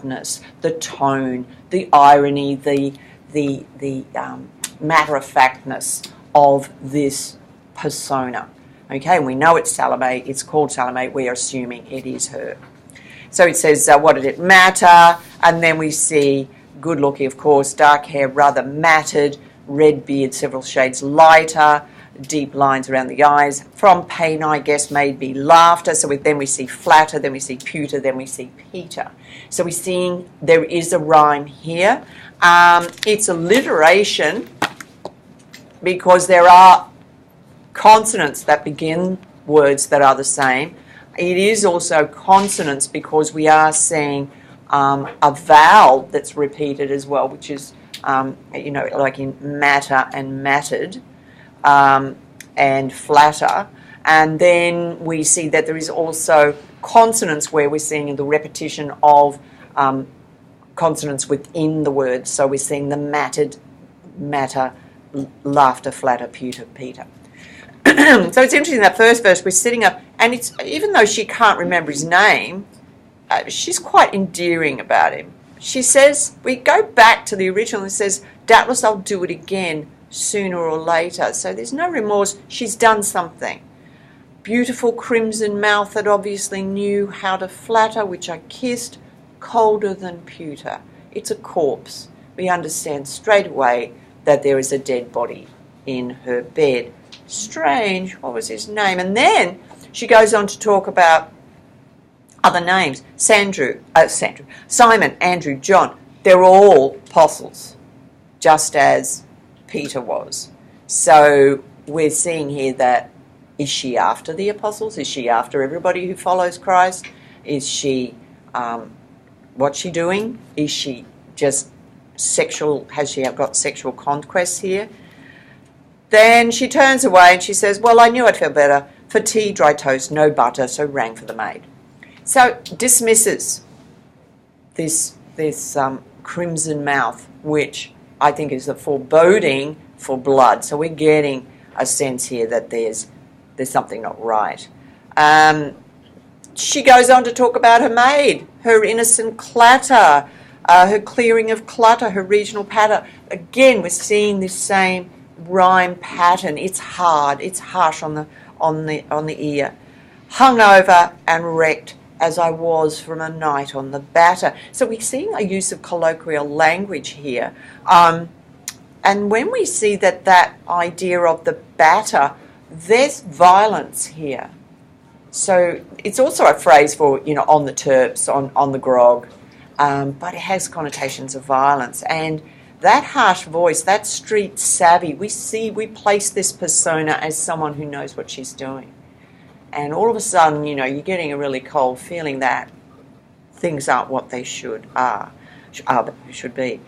loudness, the tone, the irony, the matter-of-factness of this persona. Okay, and we know it's Salome, it's called Salome, we're assuming it is her. So it says, what did it matter? And then we see good looking, of course, dark hair, rather matted, red beard, several shades lighter, deep lines around the eyes. From pain, I guess, maybe laughter. So then we see flatter, then we see pewter, then we see Peter. So we're seeing there is a rhyme here. It's alliteration because there are consonants that begin words that are the same. It is also consonants because we are seeing a vowel that's repeated as well, which is, like in matter and mattered and flatter. And then we see that there is also consonants where we're seeing the repetition of consonants within the word. So we're seeing the mattered, matter, laughter, flatter, pewter, Peter. So it's interesting, that first verse, we're sitting up, and it's, even though she can't remember his name, she's quite endearing about him. She says, we go back to the original, and it says, doubtless I'll do it again sooner or later. So there's no remorse. She's done something. Beautiful crimson mouth that obviously knew how to flatter, which I kissed, colder than pewter. It's a corpse. We understand straight away that there is a dead body in her bed. Strange, what was his name? And then she goes on to talk about other names. Simon, Andrew, John. They're all apostles, just as Peter was. So we're seeing here that, is she after the apostles? Is she after everybody who follows Christ? Is she, what's she doing? Is she just sexual, has she got sexual conquests here? Then she turns away and she says, well, I knew I'd feel better. For tea, dry toast, no butter, so rang for the maid. So dismisses this crimson mouth, which I think is a foreboding for blood. So we're getting a sense here that there's something not right. She goes on to talk about her maid, her innocent clatter, her clearing of clutter, her regional patter. Again, we're seeing this same rhyme pattern. It's hard, it's harsh on the ear. Hungover and wrecked as I was from a night on the batter. So we're seeing a use of colloquial language here. And when we see that idea of the batter, there's violence here. So it's also a phrase for, on the terps, on the grog, but it has connotations of violence. And that harsh voice, that street savvy, we place this persona as someone who knows what she's doing. And all of a sudden, you're getting a really cold feeling that things aren't what they should be.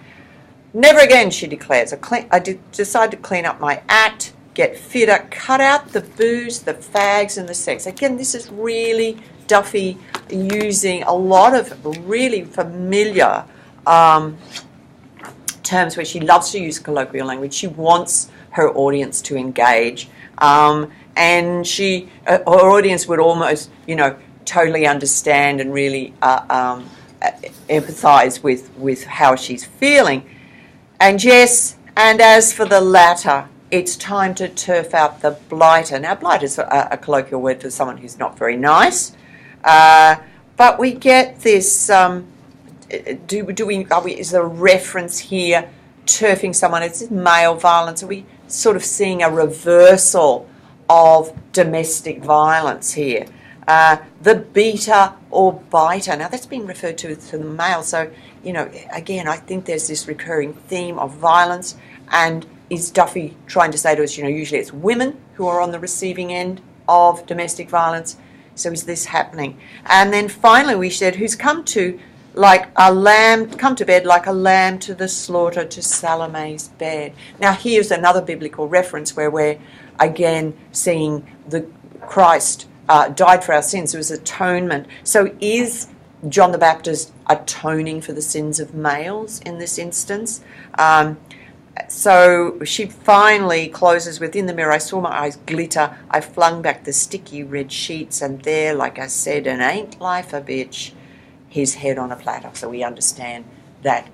Never again, she declares. I decide to clean up my act, get fitter, cut out the booze, the fags, and the sex. Again, this is really Duffy using a lot of really familiar terms where she loves to use colloquial language. She wants her audience to engage. And her audience would almost, totally understand and really empathize with how she's feeling. And yes, and as for the latter, it's time to turf out the blighter. Now, blighter is a colloquial word for someone who's not very nice. But we get this, is there a reference here, turfing someone? It's male violence. Are we sort of seeing a reversal of domestic violence here? The beater or biter. Now, that's been referred to the male. So, again, I think there's this recurring theme of violence. And is Duffy trying to say to us, usually it's women who are on the receiving end of domestic violence. So is this happening? And then finally we said, who's come to bed like a lamb to the slaughter, to Salome's bed. Now here's another biblical reference where we're again seeing the Christ died for our sins. It was atonement. So is John the Baptist atoning for the sins of males in this instance? So she finally closes with, in the mirror I saw my eyes glitter, I flung back the sticky red sheets, and there, like I said, and ain't life a bitch, his head on a platter. So we understand that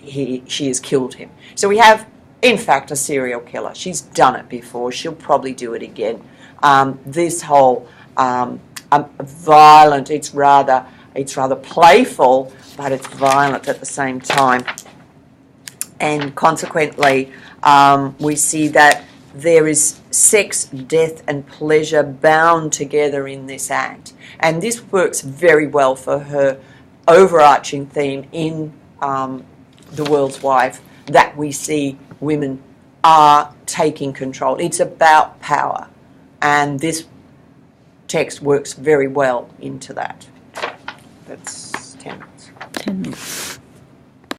she has killed him. So we have, in fact, a serial killer. She's done it before. She'll probably do it again. This whole violent, it's rather playful, but it's violent at the same time. And consequently, we see that there is sex, death, and pleasure bound together in this act. And this works very well for her overarching theme in The World's Wife, that we see women are taking control. It's about power. And this text works very well into that. That's 10 minutes. 10 minutes.